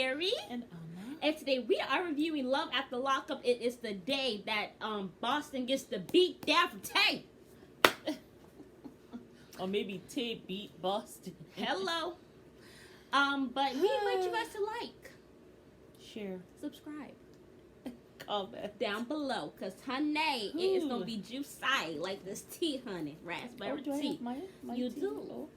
Mary. And Anna. And today we are reviewing Love at the Lockup. It is the day that Boston gets the beat down from Tay. Or maybe Tay beat Boston. Hello. But we invite you guys to like, share, subscribe, comment down below, cause honey, it is gonna be juicy like this tea, honey, raspberry do tea. I have my You tea? do.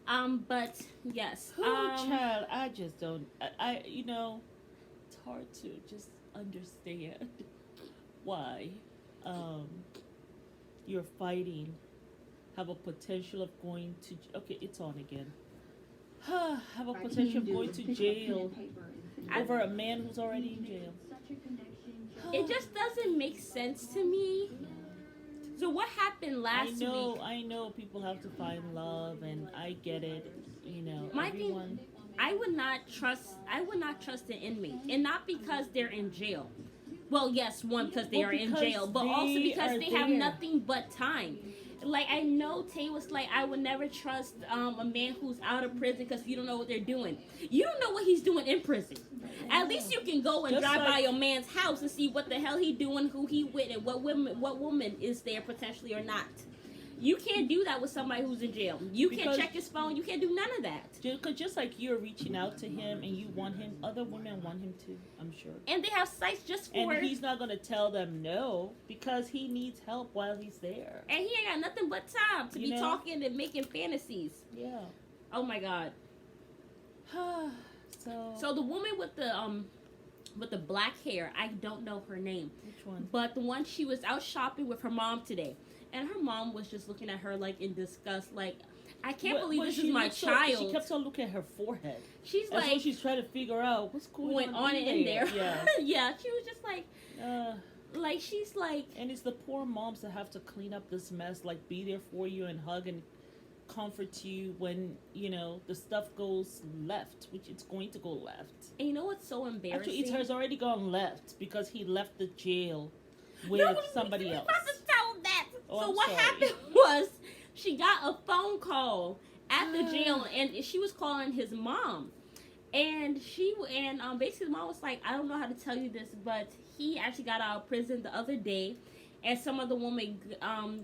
Oh. But yes. Child, I just don't. I you know, it's hard to just understand why you're fighting have a potential of going to. Okay, it's on again. Have a potential of going to jail over a man who's already in jail. It just doesn't make sense to me. So what happened last week? I know people have to find love, and I get it. You know, My everyone. thing, I would not trust an inmate, and not because they're in jail. Well, yes, one because they are in jail, but also because they have nothing but time. Like, I know Tay was like, I would never trust a man who's out of prison because you don't know what they're doing. You don't know what he's doing in prison. At least you can go and drive by your man's house and see what the hell he doing, who he with, and what woman is there potentially or not. You can't do that with somebody who's in jail. You can't check his phone. You can't do none of that. Because just like you're reaching out to him and you want him, other women want him too, I'm sure. And they have sites just for... And he's not going to tell them no because he needs help while he's there. And he ain't got nothing but time to be talking and making fantasies. Yeah. Oh, my God. So the woman with the black hair, I don't know her name. Which one? But the one, she was out shopping with her mom today. And her mom was just looking at her like in disgust, like, I can't believe this is my child. She kept on looking at her forehead. She's That's like, what she's trying to figure out what's going on in there. Yeah. Yeah, she was just like, she's like, and it's the poor moms that have to clean up this mess, like be there for you and hug and comfort you when the stuff goes left, which it's going to go left. And you know what's so embarrassing? Actually, it has already gone left because he left the jail with somebody else. So what happened was she got a phone call at the jail, and she was calling his mom, and basically the mom was like, I don't know how to tell you this, but he actually got out of prison the other day, and some other woman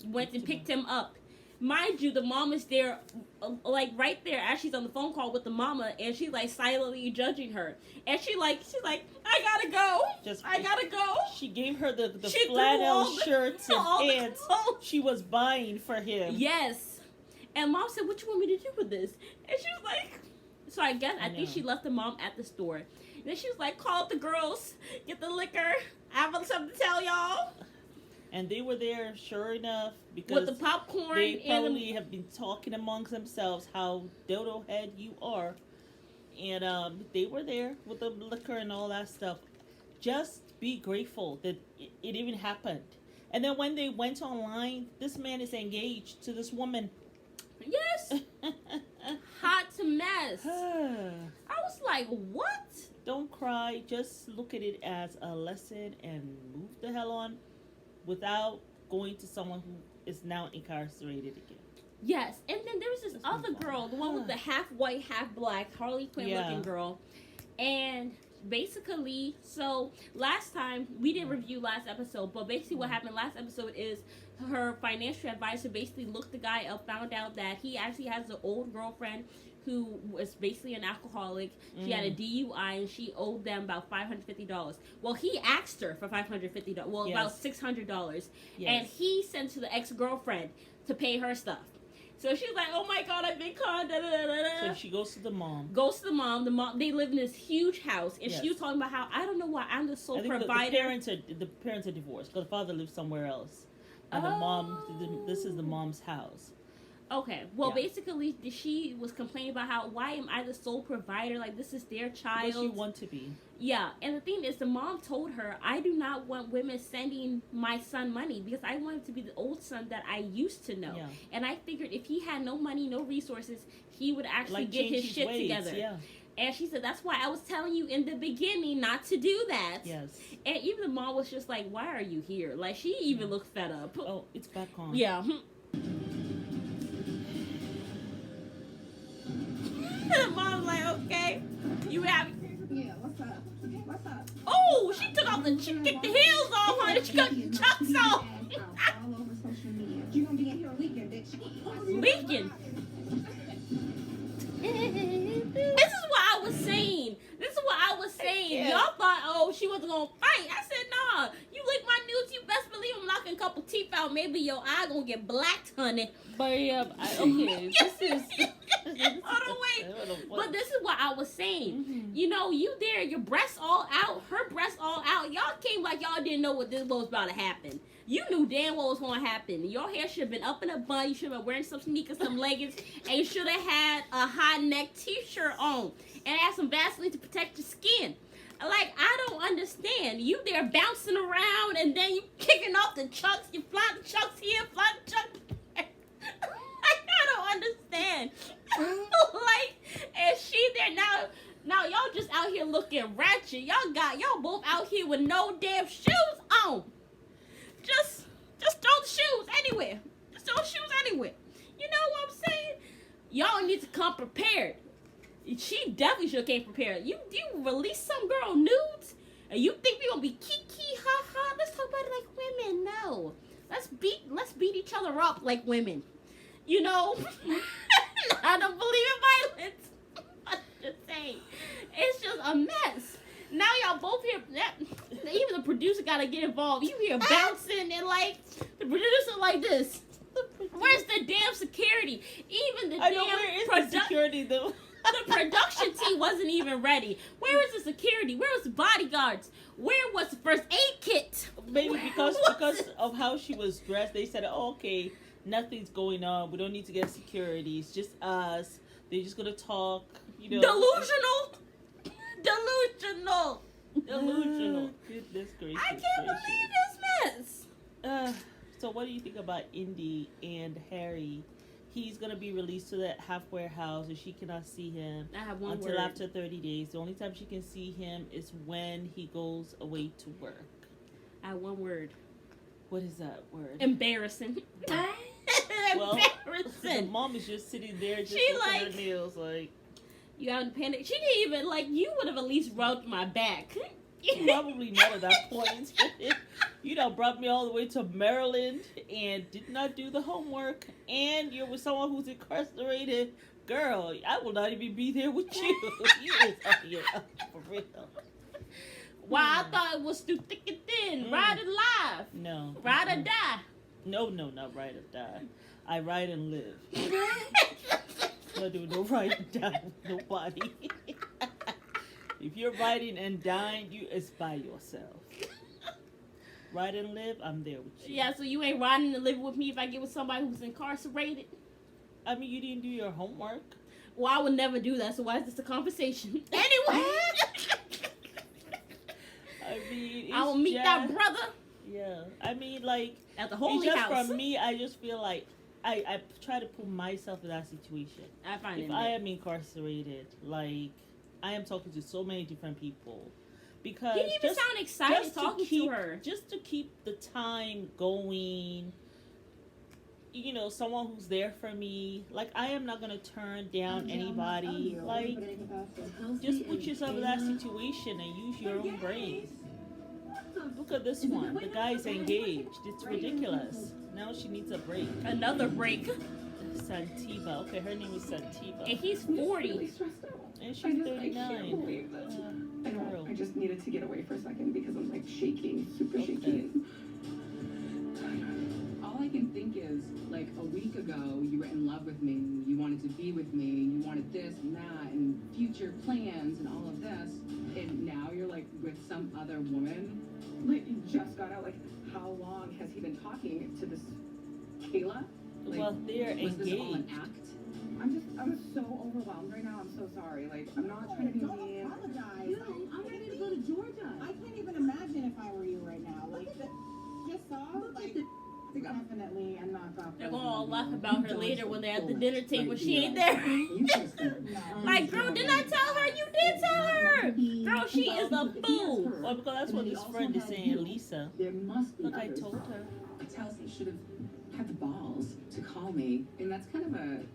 went and picked him up. Mind you, the mom is there, like right there as she's on the phone call with the mama, and she's like silently judging her. And she's like, I gotta go. I gotta go. She gave her the flannel shirts and pants she was buying for him. Yes. And mom said, what you want me to do with this? And she was like, so I think she left the mom at the store. And then she was like, call up the girls, get the liquor. I have something to tell y'all. And they were there, sure enough, because with the popcorn. They probably have been talking amongst themselves how dodo head you are, and they were there with the liquor and all that stuff. Just be grateful that it even happened. And then when they went online, this man is engaged to this woman. Yes, hot mess. I was like, what? Don't cry. Just look at it as a lesson and move the hell on. Without going to someone who is now incarcerated again. Yes, and then there was this other girl, the one with the half white, half black, Harley Quinn looking girl. And basically, so last time, we didn't review last episode, but basically what happened last episode is her financial advisor basically looked the guy up, found out that he actually has an old girlfriend who was basically an alcoholic. She had a DUI, and she owed them about $550. Well, he asked her for $550. Well, about $600. Yes. And he sent to the ex-girlfriend to pay her stuff. So she's like, oh my God, I've been conned. Da, da, da, da. So she goes to the mom. The mom, they live in this huge house. And she was talking about how, I don't know why, I'm the sole provider. The parents are divorced because the father lives somewhere else. And the mom, this is the mom's house. Okay, well, basically, she was complaining about how, why am I the sole provider? Like, this is their child. Because you want to be. Yeah, and the thing is, the mom told her, I do not want women sending my son money because I want him to be the old son that I used to know. Yeah. And I figured if he had no money, no resources, he would actually get his shit together. Yeah. And she said, that's why I was telling you in the beginning not to do that. Yes. And even the mom was just like, why are you here? Like, she even looked fed up. Oh, it's back on. Yeah. The mom's like, okay, you have... Yeah. the chick kicked the heels off her and she got the chucks off. All over social media. You're gonna be in here leaking, bitch. Leaking. This is what I was saying. Y'all thought, oh, she wasn't gonna fight. I said, nah. You lick my nudes, you best believe I'm knocking a couple teeth out. Maybe your eye gonna get blacked, honey. But okay, this is. Hold on, wait. But this is what I was saying. Mm-hmm. You know, you there, your breasts all out, her breasts all out. Y'all came like y'all didn't know what was about to happen. You knew damn what was going to happen. Your hair should have been up in a bun. You should have been wearing some sneakers, some leggings, and you should have had a high neck t-shirt on and had some Vaseline to protect your skin. Like, I don't understand. You there bouncing around and then you kicking off the chucks. You fly the chucks here, fly the chucks there. I don't understand. Like, and she there now y'all just out here looking ratchet. Y'all both out here with no damn shoes on. Just throw the shoes anywhere. Just throw the shoes anywhere. You know what I'm saying? Y'all need to come prepared. She definitely should have came prepared. You release some girl nudes and you think we gonna be kiki ha ha? Let's talk about it like women. No. Let's beat each other up like women. You know? I don't believe in violence. I'm just saying. It's just a mess. Now y'all both here. Even the producer gotta get involved. You here bouncing and like the producer like this. Where's the damn security? Even the where is the security though? The production team wasn't even ready. Where was the security? Where was the bodyguards? Where was the first aid kit? Maybe because of how she was dressed, they said, oh, okay, nothing's going on. We don't need to get security. It's just us. They're just gonna talk. You know. Delusional. Goodness gracious. I can't believe this mess. So what do you think about Indy and Harry? He's going to be released to that halfway house and she cannot see him until after 30 days. The only time she can see him is when he goes away to work. I have one word. What is that word? Embarrassing. Well, embarrassing. The mom is just sitting there just she looking like, her nails like... You out in panic. She didn't even, like, you would have at least rubbed my back. Probably not at that point. You know, brought me all the way to Maryland and did not do the homework. And you're with someone who's incarcerated. Girl, I will not even be there with you. You is up here for real. Wow, I thought it was through thick and thin. Ride and live. No. Ride or die. No, not ride or die. I ride and live. I do no ride and die with nobody. If you're riding and dying, it's by yourself. Ride and live, I'm there with you. Yeah, so you ain't riding and living with me if I get with somebody who's incarcerated? I mean, you didn't do your homework. Well, I would never do that, so why is this a conversation? Anyway! I mean, I will meet that brother. Yeah. I mean, like... At the holy house. For me, I just feel like I try to put myself in that situation. I find if I am incarcerated, like, I am talking to so many different people. Because you even sound excited talking to her. Just to keep the time going, you know, someone who's there for me. Like, I am not going to turn down anybody. Like, just put yourself in that situation and use your own brain. Look at this one. The guy's engaged. It's ridiculous. Now she needs a break. Another break. Santiva. Okay, her name is Santiva. And he's 40. And she's 39. I just needed to get away for a second because I'm like shaking, super shaking. All I can think is, like, a week ago, you were in love with me, you wanted to be with me, you wanted this and that, and future plans and all of this, and now you're, like, with some other woman? Like, you just got out, like, how long has he been talking to this Kayla? Like, well, they're was engaged. this all an act? I'm so overwhelmed right now. I'm so sorry. Like, I'm not trying to be mean. Apologize. I'm ready to go to Georgia. I can't even imagine if I were you right now. Like, just saw, like, definitely I'm not that. They're gonna all laugh about her later when they're at the dinner table. She ain't there. Like, girl, didn't I tell her? You did tell her. Girl, she is a fool. Well, because that's what this friend is saying, Lisa. There must be Look, I others. told her. Chelsea should have had the balls to call me, and that's kind of a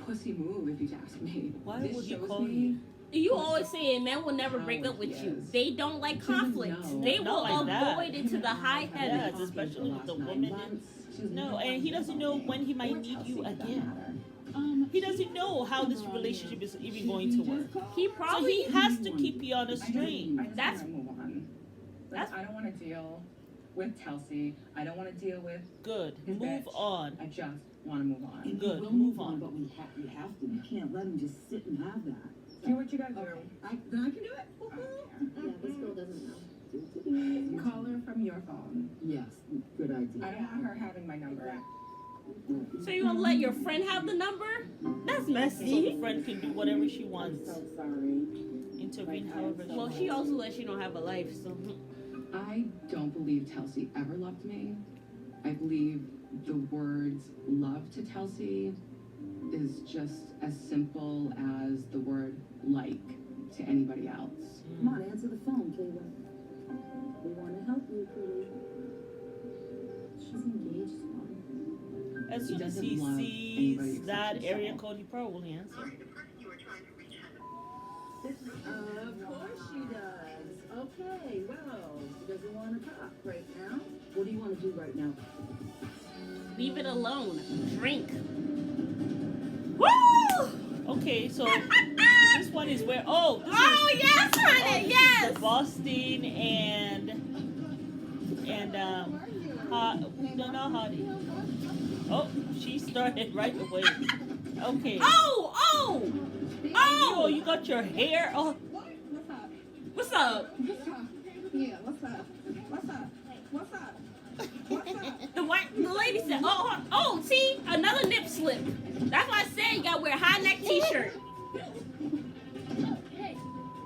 pussy move if you ask me. Why this would you shows call me you? You always say men will never break up with you. They don't like conflict. They will Not like avoid it to the high Yes, heavens. especially with the woman. No, and he doesn't know when he might need you again. He doesn't know how this relationship is even going to work. He So probably he has to keep you on a I just string. That's- want to move on. that's- I don't want to deal with Chelsea. I don't want to deal with Good. his Move bitch. on. I just want to move on. Good. We'll Move on. but we have to. You can't let him just sit and have that. Do what you gotta do. Then I can do it. Yeah, this girl doesn't know. Call her from your phone. Yes, good idea. I don't want her having my number. So you gonna let your friend have the number? That's So the messy. friend can do whatever she wants. So sorry. Intervene however she Well, wants. she also lets you know have a life, so I don't believe Chelsea ever loved me. I believe the words love to Chelsea is just as simple as the word like to anybody else. Come on, answer the phone, Kayla. We want to help you, pretty. She's engaged, Mom. As soon as doesn't he love sees anybody except that area himself. code, he probably will answer. Of course she does. Okay, well, she doesn't want to talk right now. What do you want to do right now? leave it alone. Drink. Woo! Okay, so this one is where this Oh is, yes, honey, this yes. is the Boston and not Hardy. Oh, she started right away. Okay. Oh, Oh, you got your hair. Oh, What's up? what's up? Yeah, what's up? What's up? What's up? What's up? The lady said, oh, see, another nip slip. That's why I said you gotta wear a high neck t-shirt. Hey,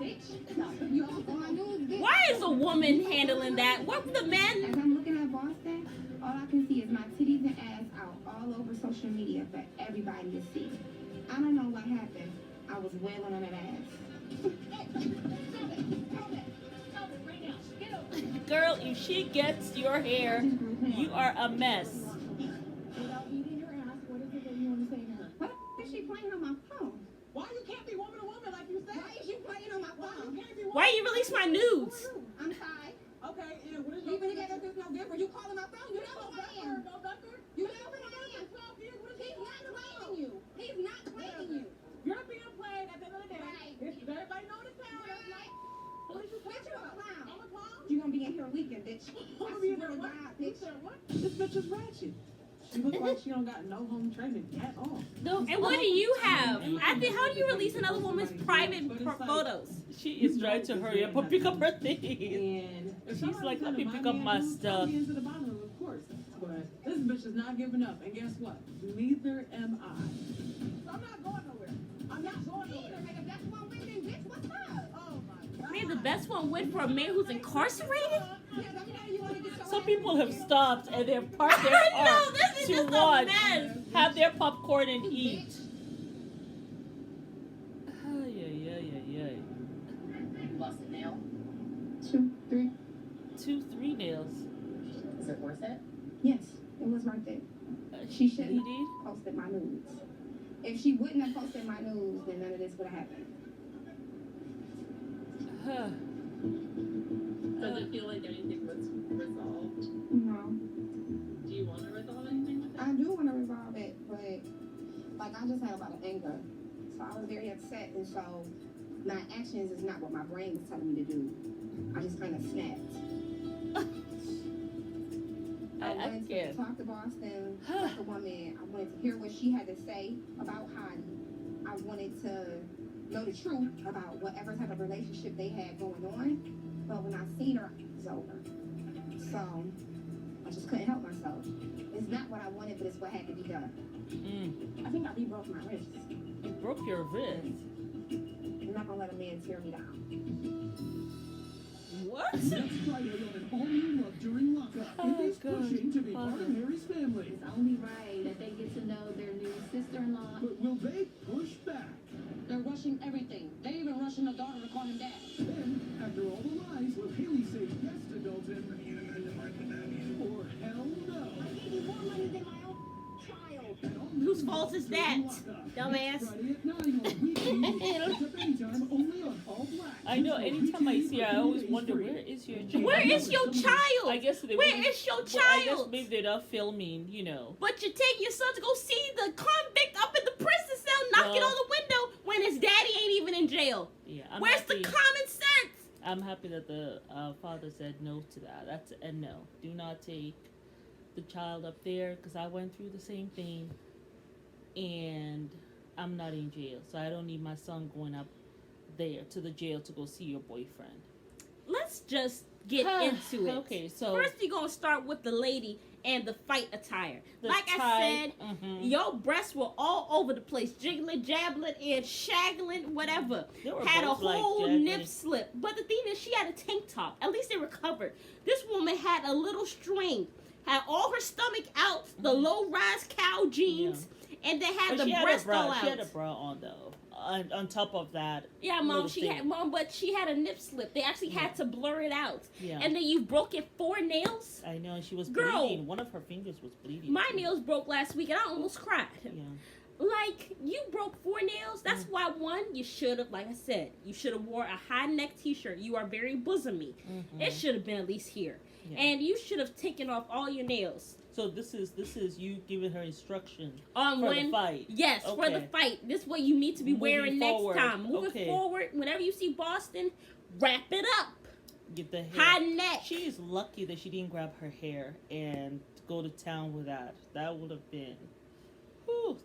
bitch. You all on my news, bitch. Why is a woman handling that? What the As men? I'm looking at Boston, all I can see is my titties and ass out all over social media for everybody to see. I don't know what happened. I was wailing on that ass. girl, if she gets your hair, you are a mess. Without eating her ass, what is it that you want to say to her? What the is she playing on my phone? Why you can't be woman to woman like you said? Why is she playing on my phone? Why you release my nudes? I'm tired. Okay, and what is We've been together since November. You calling my phone? You know who I am. You know who I am. He's not playing you. He's not playing you. You're being played at the end of the day. Right. Everybody know the town. Bitch, you a clown. I'm a clown. You gonna be in here leaking, bitch. I'm gonna be in there. I swear to What? God, You bitch. said what? This bitch is ratchet. She looks like she don't got no home training at all. And what do you have? I think, how do you release another woman's private photos? She is trying to hurry up and pick up her things. And if She's somebody's like, let gonna me buy pick up a my new, stuff. I'll be into the bottom room, of course. But this bitch is not giving up. And guess what? Neither am I. So I'm not going nowhere. I'm not going nowhere. May the best one win, then, bitch. What's up? Oh my God. May the best one win for a man who's incarcerated? Yeah, let me know you wanna get your Some ass people have in. stopped and they've parked their I car know, this is to just a watch, mess. have their popcorn and eat. Ay, ay, ay, ay, ay. Lost a nail? 2, 3. 2, 3 nails. Is it worth it? Yes, it was worth it. She shouldn't. did. Posted my nudes. If she wouldn't have posted my nudes, then none of this would have happened. Huh. Does it feel like anything was resolved? No. Do you want to resolve anything with it? I do want to resolve it, but like I just had a lot of anger. So I was very upset, and so my actions is not what my brain was telling me to do. I just kind of snapped. I I wanted to can't. talk to Boston like a woman. I wanted to hear what she had to say about Heidi. I wanted to know the truth about whatever type of relationship they had going on. But when I seen her, it was over. So I just couldn't help myself. It's not what I wanted, but it's what had to be done. I think I re-broke my wrist. You broke your wrist. I'm not gonna let a man tear me down. What? Next Friday on an all-new Love during Lockup. Oh, It is God. pushing to be part of Harry's family. It's only right that they get to know their new sister-in-law. But will they push back? They're rushing everything. They even rushing the daughter to call him dad. Then, after all the lies, will Haley say yes to Dalton? Or hell no? I gave you more money than my own child. An all-new Whose fault is Love during that, Lockup. dumbass? Next Friday at 9 on weekly. It's up anytime, only I know. Anytime I see her, I always wonder, where is your child? Where is your child? I guess they Where is your child? I guess maybe they're not filming, you know. But you take your son to go see the convict up in the prison cell knocking on the window when his daddy ain't even in jail. Yeah, Where's the common sense? I'm happy that the father said no to that. That's a no. Do not take the child up there, because I went through the same thing, and I'm not in jail, so I don't need my son going up there to the jail to go see your boyfriend. Let's just get into it. Okay, so first you're gonna start with the lady and the fight attire. I said, your breasts were all over the place, jiggling, jabbling, and shaggling, whatever. Had a whole nip slip. But the thing is, she had a tank top. At least they were covered. This woman had a little string, had all her stomach out, the low-rise cow jeans, and they had the breast all out. She had a bra on though. On top of that. Yeah, Mom, but she had a nip slip. They actually had to blur it out. Yeah. And then you broke it 4 nails. I know, she was bleeding. One of her fingers was bleeding. My nails broke last week and I almost cried. Yeah. Like, you broke 4 nails. That's why, one, you should have, like I said, you should have wore a high neck t-shirt. You are very bosomy. It should have been at least here. Yeah. And you should have taken off all your nails. So this is you giving her instruction on for the fight. Yes, for the fight. This is what you need to be wearing forward. Next time. Moving forward, whenever you see Boston, wrap it up. Get the hair. High neck. She is lucky that she didn't grab her hair and go to town with that. That would have been,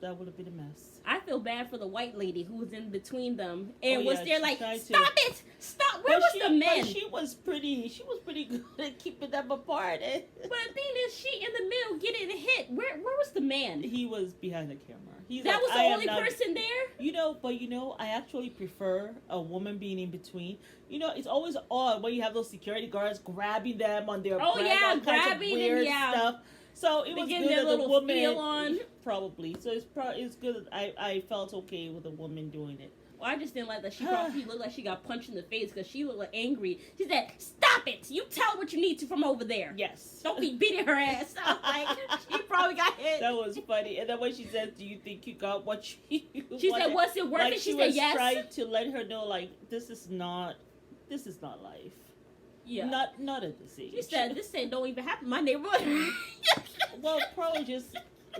that would have been a mess. I feel bad for the white lady who was in between them and was there like, stop it! Stop! Where was the men? But she was pretty good at keeping them apart. But the thing is, she in the middle getting a hit. Where was the man? He was behind the camera. That was the only person there? But I actually prefer a woman being in between. It's always odd when you have those security guards grabbing them on their grabbing kinds of weird stuff. So it was good that the woman feel on. Probably. So it's good. I felt okay with a woman doing it. Well, I just didn't like that she looked like she got punched in the face because she looked like angry. She said, "Stop it! You tell what you need to from over there. Yes. Don't be beating her ass." I was like, she probably got hit. That was funny. And then when she said, "Do you think you got what you?" She said, "Was it worth it?" She said, "Yes." Trying to let her know, like, this is not life. Yeah. Not at this age. She said, "This thing don't even happen in my neighborhood." Well, probably just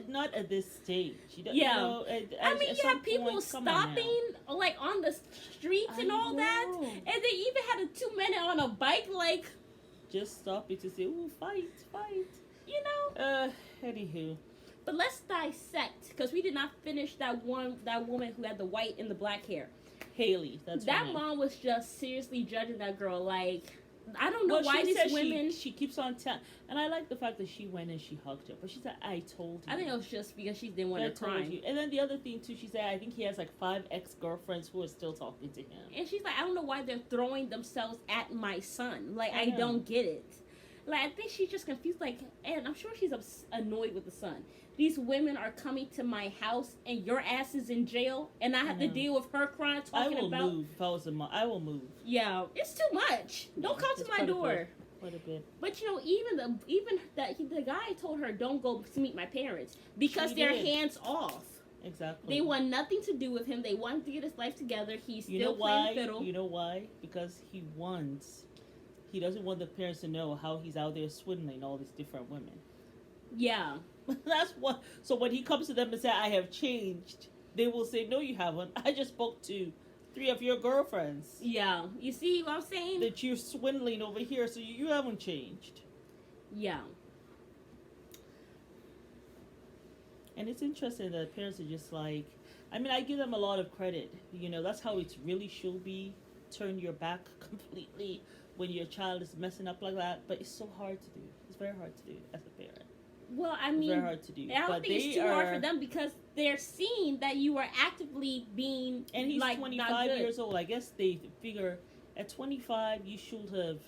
not at this stage. Yeah. I mean, you have people stopping like on the streets and all that, and they even had 2 men on a bike, like just stopping to say, "Ooh, fight!" Anywho. But let's dissect, because we did not finish that woman who had the white and the black hair. Haley. That mom was just seriously judging that girl, like. I don't know why these women... She keeps on telling... And I like the fact that she went and she hugged her. But she said, I told you. I think it was just because she didn't want her crying. And then the other thing, too, she said, I think he has like 5 ex-girlfriends who are still talking to him. And she's like, I don't know why they're throwing themselves at my son. Like, I don't get it. Like, I think she's just confused. Like, and I'm sure she's annoyed with the son. These women are coming to my house and your ass is in jail and I have to deal with her crying, talking about... I will move. If I was a mom, I will move. Yeah, it's too much. Don't come to my door. Quite a bit. But even the guy told her, don't go to meet my parents because they're hands off. Exactly. They want nothing to do with him. They want to get his life together. He's still playing fiddle. You know why? Because he doesn't want the parents to know how he's out there swindling all these different women. Yeah. That's what. So when he comes to them and says, I have changed, they will say, no, you haven't. I just spoke to 3 of your girlfriends. Yeah. You see what I'm saying? That you're swindling over here, so you haven't changed. Yeah. And it's interesting that parents are just like, I mean, I give them a lot of credit. That's how it really should be. Turn your back completely when your child is messing up like that. But it's so hard to do. It's very hard to do as a parent. Well, I mean, it's very hard to do. I don't think it's too hard for them because they're seeing that you are actively being and he's like 25 years old. I guess they figure at 25 you should have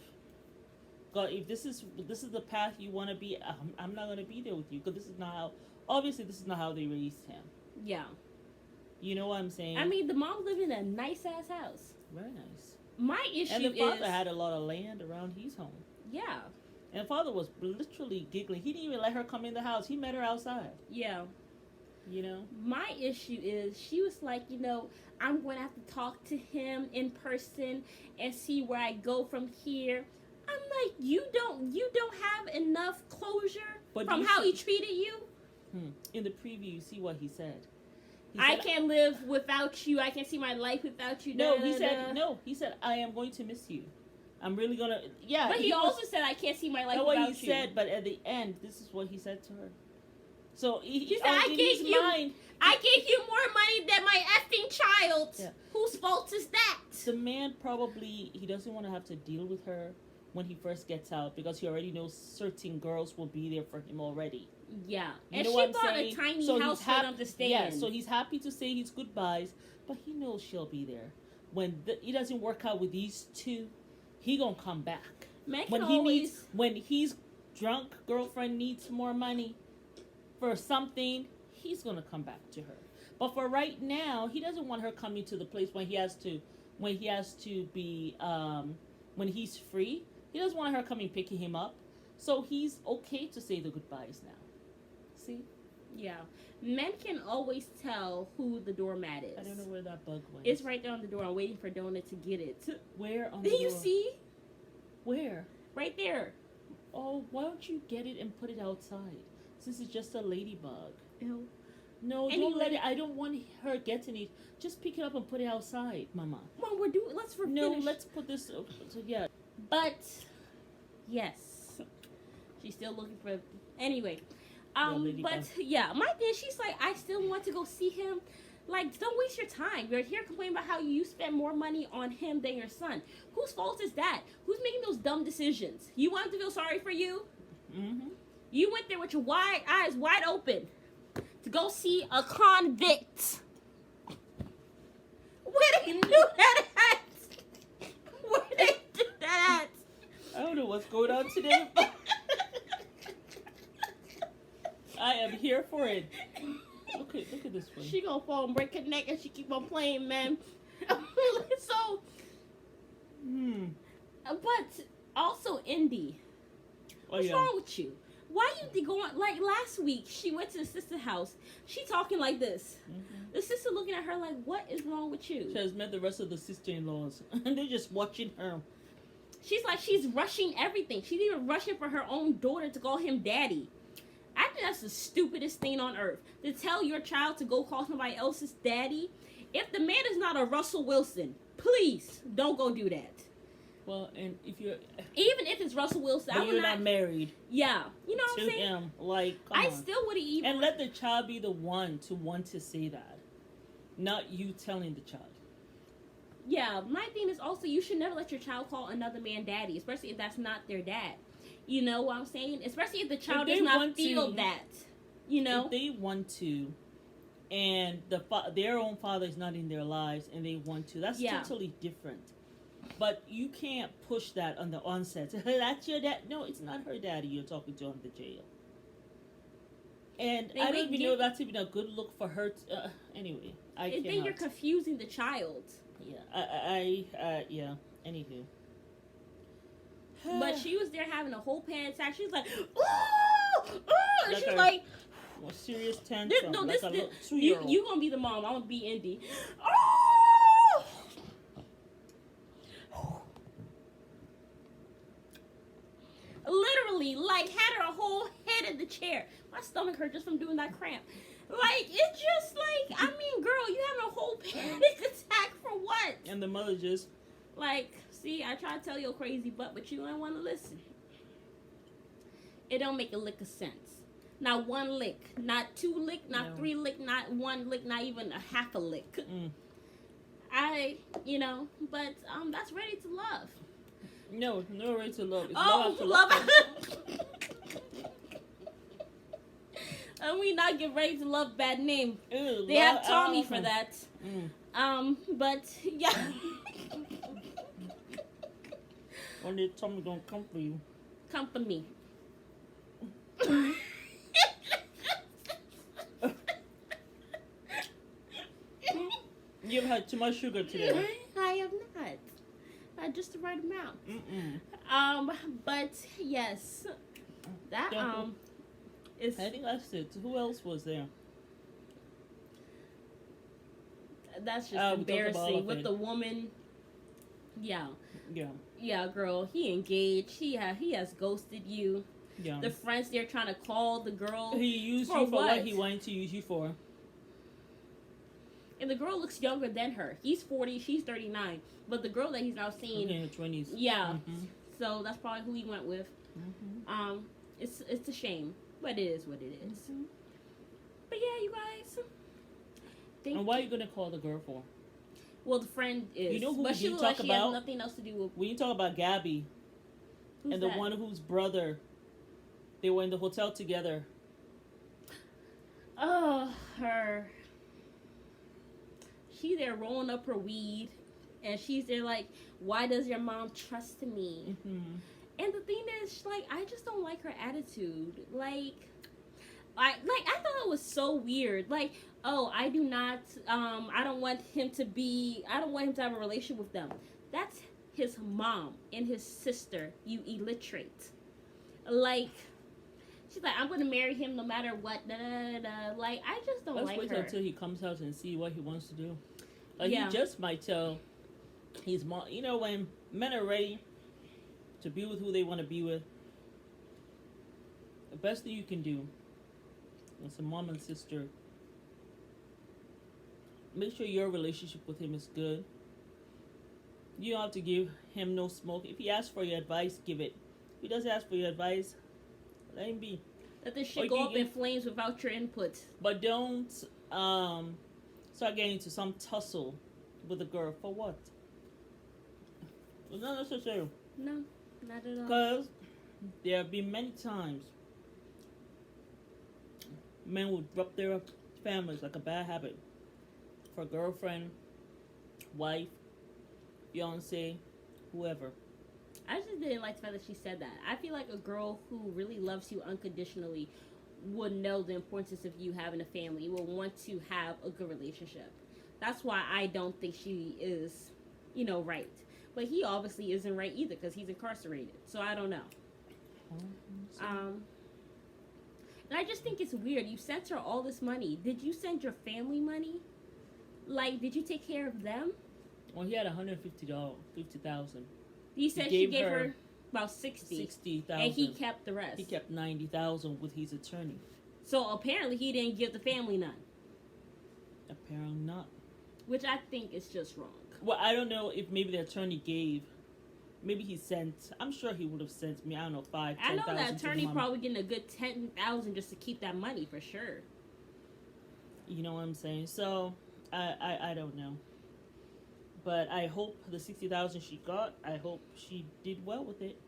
got. If this is the path you want to be, I'm not going to be there with you because this is not how. Obviously, this is not how they raised him. Yeah. You know what I'm saying? I mean, the mom lived in a nice ass house. Very nice. My issue is... And the father had a lot of land around his home. Yeah. And the father was literally giggling. He didn't even let her come in the house. He met her outside. Yeah. You know? My issue is she was like, I'm going to have to talk to him in person and see where I go from here. I'm like, you don't have enough closure from how he treated you? In the preview, you see what he said. I can't live without you. I can't see my life without you. No, he said, I am going to miss you. I'm really going to, yeah. But he also said, I can't see my life without you. What he said, but at the end, this is what he said to her. So he said, I gave you more money than my effing child. Yeah. Whose fault is that? The man probably, he doesn't want to have to deal with her when he first gets out because he already knows certain girls will be there for him already. Yeah. You and know she what I'm bought saying? a tiny So house for them to stay in. So he's happy to say his goodbyes, but he knows she'll be there. When he doesn't work out with these two, he gonna come back. When he's drunk, girlfriend needs more money for something, he's gonna come back to her. But for right now, he doesn't want her coming to the place when he's free. He doesn't want her coming picking him up. So he's okay to say the goodbyes now. See? Yeah. Men can always tell who the doormat is. I don't know where that bug went. It's right there on the door. I'm waiting for Donut to get it. Where on the door? You see? Where? Right there. Oh, why don't you get it and put it outside? This is just a ladybug. Ew. No, don't let it. I don't want her getting it. Just pick it up and put it outside, Mama. Well, let's finish. No, let's put this. Yeah. But yes, she's still looking for. Anyway, but yeah, my thing. She's like, I still want to go see him. Like, don't waste your time. You're here complaining about how you spend more money on him than your son. Whose fault is that? Who's making those dumb decisions? You want him to feel sorry for you? Mm-hmm. You went there with your eyes wide open to go see a convict. Where did you do that at? Where did you do that at? I don't know what's going on today. I am here for it. Look at this one. She gonna fall and break her neck and she keep on playing, man. So, but also Indy. What's wrong with you? Why you going, like last week, she went to the sister's house. She talking like this. Mm-hmm. The sister looking at her like, what is wrong with you? She has met the rest of the sister-in-laws. And they're just watching her. She's like, she's rushing everything. She's even rushing for her own daughter to call him daddy. I think that's the stupidest thing on earth. To tell your child to go call somebody else's daddy. If the man is not a Russell Wilson, please don't go do that. Well, and even if it's Russell Wilson, but you're not married. Yeah, you know what I'm saying. Him, like, I still would have even. And let the child be the one to want to say that, not you telling the child. Yeah, my thing is also you should never let your child call another man daddy, especially if that's not their dad. You know what I'm saying? Especially if the child does not feel that. You know, if they want to, and their own father is not in their lives, and they want to, that's totally different. But you can't push that on the onset. That's your dad. No, it's not her daddy you're talking to on the jail. And I don't even know if that's even a good look for her. Anyway, I cannot. Then you're confusing the child. Yeah, yeah. Anywho. But she was there having a whole panic attack. She was like, "Oh, oh!" And she's like, "A serious tantrum." You gonna be the mom. I'm gonna be Indy. Oh! Literally, like, had her whole head in the chair. My stomach hurt just from doing that cramp. Like, it's just like, I mean, girl, you having a whole panic attack for what? And the mother just... Like, see, I try to tell you a crazy butt, but you don't want to listen. It don't make a lick of sense. Not one lick. Not two lick, not three lick, not one lick, not even a half a lick. But that's ready to love. No ready to love. It's love. And we not get ready to love bad name. Ew, they have Tommy for that. But yeah. When did Tommy gonna come for you? Come for me. You've had too much sugar today. I have not. Just the right amount. But yes, that is. I think that's it. Who else was there? That's just We talked about all embarrassing of with it. the woman. Yeah, Yeah. girl. He engaged. He has ghosted you. Yeah. The friends they're trying to call the girl, He used For you for what what? he wanted to use you for. and the girl looks younger than her. He's 40, she's 39, but the girl that he's now seeing, In your 20s. yeah. Mhm. So that's probably who he went with. Mhm. It's a shame, but it is what it is. Mhm. But yeah, you guys. And what are you gonna call the girl for? Well, the friend is. You know who but we she did looks like talk she has about? nothing else to do with. When you talk about Gabby Who's and the that? one whose brother, they were in the hotel together. Oh, her. She's there rolling up her weed, and she's there like, "Why does your mom trust me?" Mm-hmm. And the thing is, like, I just don't like her attitude. I thought it was so weird. Like, oh, I do not. I don't want him to be. I don't want him to have a relationship with them. That's his mom and his sister. You illiterate. Like, she's like, I'm gonna marry him no matter what. Da, da, da, da. Like, I just don't Let's like wait her. until he comes out and see what he wants to do. Like, Yeah. he just might tell his mom. You know, when men are ready to be with who they want to be with, the best thing you can do as a mom and sister, make sure your relationship with him is good. You don't have to give him no smoke. If he asks for your advice, give it. If he doesn't ask for your advice, let him be. Let this Or shit go you up can- in flames without your input. But don't start getting into some tussle with a girl. For what? It's not necessary. No, not at all. Because there have been many times men would drop their families like a bad habit for a girlfriend, wife, fiance, whoever. I just didn't like the fact that she said that. I feel like a girl who really loves you unconditionally would know the importance of you having a family, will want to have a good relationship. That's why I don't think she is, right. But he obviously isn't right either because he's incarcerated. So I don't know. And I just think it's weird. You sent her all this money. Did you send your family money? Like, did you take care of them? Well, he had $150,000. You said He she gave gave her her about 60. $60,000. And he kept the rest. He kept $90,000 with his attorney. So apparently he didn't give the family none. Apparently not. Which I think is just wrong. Well, I don't know if maybe the attorney gave. Maybe he sent. I'm sure he would have sent me. I don't know, $5,000, I know $10,000 that to the attorney mom. probably getting a good $10,000 just to keep that money for sure. You know what I'm saying? So I don't know. But I hope the $60,000 she got. I hope she did well with it.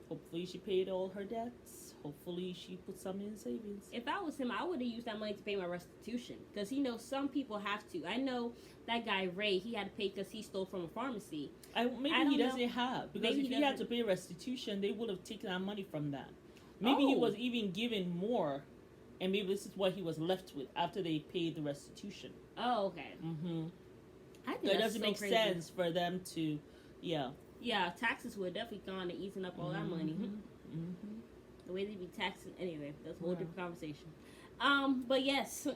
Hopefully she paid all her debts. Hopefully she put some in savings. If I was him, I would have used that money to pay my restitution. Because, some people have to. I know that guy, Ray, he had to pay because he stole from a pharmacy. Maybe I don't he doesn't know. have. Because Maybe if he he had to doesn't. pay restitution, they would have taken that money from that. Maybe he Oh. was even given more. And maybe this is what he was left with after they paid the restitution. Oh, okay. Mm-hmm. I think So it that's doesn't so make crazy. sense for them to, yeah. Yeah, taxes would definitely gone to eating up all that money. Mm-hmm. The way they be taxing. Anyway, that's a whole Yeah. different conversation. But yes,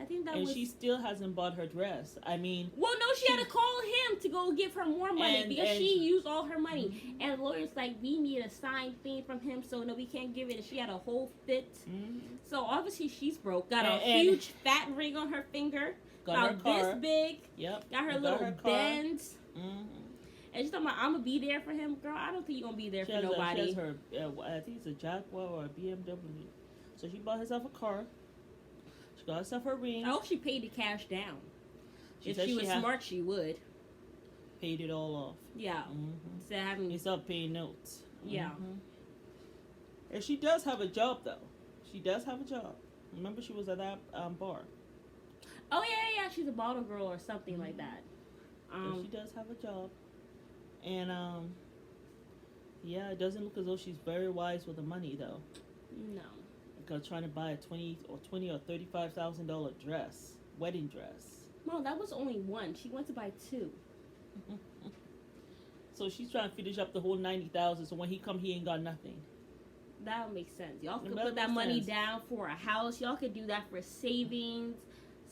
I think that And was... she still hasn't bought her dress. I mean, Well, no, she had to call him to go give her more money because and- she used all her money. And the lawyer's like, we need a signed thing from him, so no, we can't give it. And she had a whole fit. So obviously she's broke. Got a And- huge fat ring on her finger. got her About car. this big. Yep. Got her Got little her car. Benz. And she's talking about, I'm going to be there for him. Girl, I don't think you're going to be there She for has nobody. she has her, I think it's a Jaguar or a BMW. So she bought herself a car. She got herself her ring. I hope she paid the cash down. If said she was had smart, she would. paid it all off. Yeah. Instead of having... Instead of paying notes. Yeah. And she does have a job, though. She does have a job. Remember, she was at that bar. Oh, yeah. She's a bottle girl or something like that. So she does have a job. And, yeah, it doesn't look as though she's very wise with the money, though. No. Because trying to buy a $20 or $35,000 dress, wedding dress. Well, that was only one. She went to buy two. So she's trying to finish up the whole $90,000. So when he come, he ain't got nothing. That would make sense. Y'all could That put that makes money sense. down for a house. Y'all could do that for savings,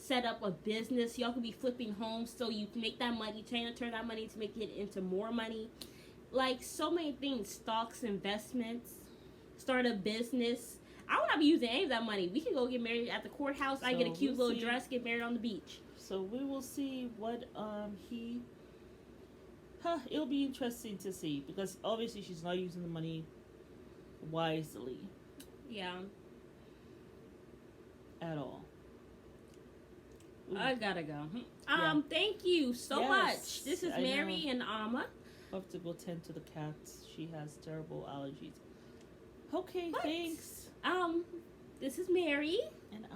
set up a business. Y'all could be flipping homes so you can make that money, turn that money to make it into more money. Like, so many things. Stocks, investments, start a business. I would not be using any of that money. We can go get married at the courthouse. I get a cute little dress, get married on the beach. So we will see what it'll be interesting to see, because obviously she's not using the money wisely. Yeah. At all. Ooh. I gotta go. Yeah. Thank you so much. This is I Mary know. and Alma. I'll have to go tend to the cats. She has terrible allergies. Okay, What? thanks. This is Mary. And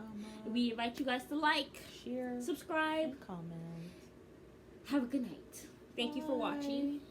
We invite you guys to like, share, subscribe, and comment. have a good night. Thank you for watching. Bye.